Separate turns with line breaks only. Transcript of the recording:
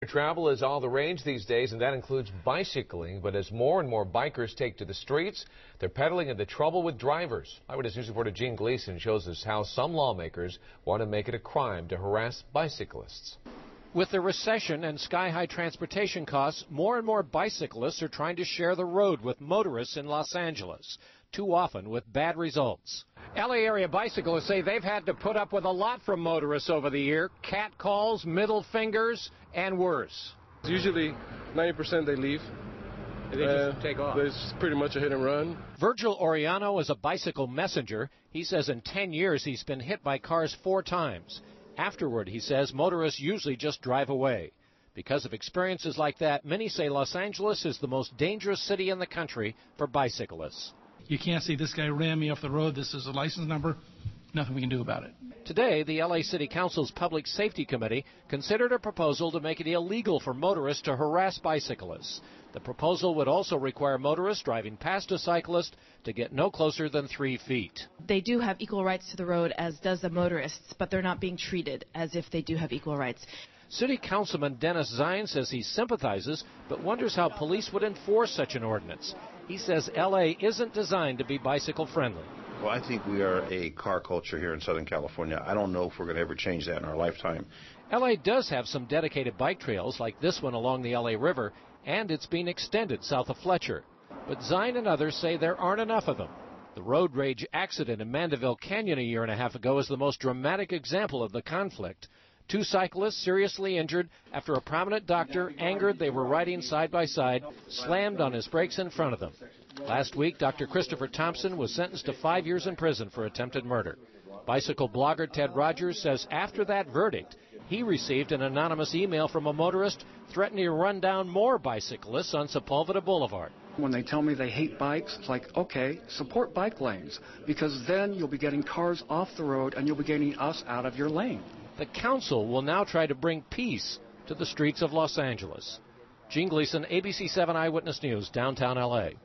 Travel is all the rage these days, and that includes bicycling. But as more and more bikers take to the streets, they're peddling into trouble with drivers. Eyewitness News reporter Gene Gleeson shows us how some lawmakers want to make it a crime to harass bicyclists.
With the recession and sky-high transportation costs, more and more bicyclists are trying to share the road with motorists in Los Angeles, too often with bad results. LA area bicyclists say they've had to put up with a lot from motorists over the year: catcalls, middle fingers, and worse.
Usually 90% they leave.
They just take off.
It's pretty much a hit and run.
Virgil Oriano is a bicycle messenger. He says in 10 years he's been hit by cars 4 times. Afterward, he says, motorists usually just drive away. Because of experiences like that, many say Los Angeles is the most dangerous city in the country for bicyclists.
You can't say this guy ran me off the road, this is a license number. Nothing we can do about it.
Today, the LA City Council's Public Safety Committee considered a proposal to make it illegal for motorists to harass bicyclists. The proposal would also require motorists driving past a cyclist to get no closer than 3 feet.
They do have equal rights to the road, as does the motorists, but they're not being treated as if they do have equal rights.
City Councilman Dennis Zine says he sympathizes, but wonders how police would enforce such an ordinance. He says LA isn't designed to be bicycle friendly.
Well, I think we are a car culture here in Southern California. I don't know if we're going to ever change that in our lifetime.
LA does have some dedicated bike trails, like this one along the LA River, and it's being extended south of Fletcher. But Zine and others say there aren't enough of them. The road rage accident in Mandeville Canyon a year and a half ago is the most dramatic example of the conflict. 2 cyclists seriously injured after a prominent doctor, angered they were riding side by side, slammed on his brakes in front of them. Last week, Dr. Christopher Thompson was sentenced to 5 years in prison for attempted murder. Bicycle blogger Ted Rogers says after that verdict, he received an anonymous email from a motorist threatening to run down more bicyclists on Sepulveda Boulevard.
When they tell me they hate bikes, it's like, okay, support bike lanes, because then you'll be getting cars off the road and you'll be getting us out of your lane.
The council will now try to bring peace to the streets of Los Angeles. Gene Gleeson, ABC 7 Eyewitness News, downtown L.A.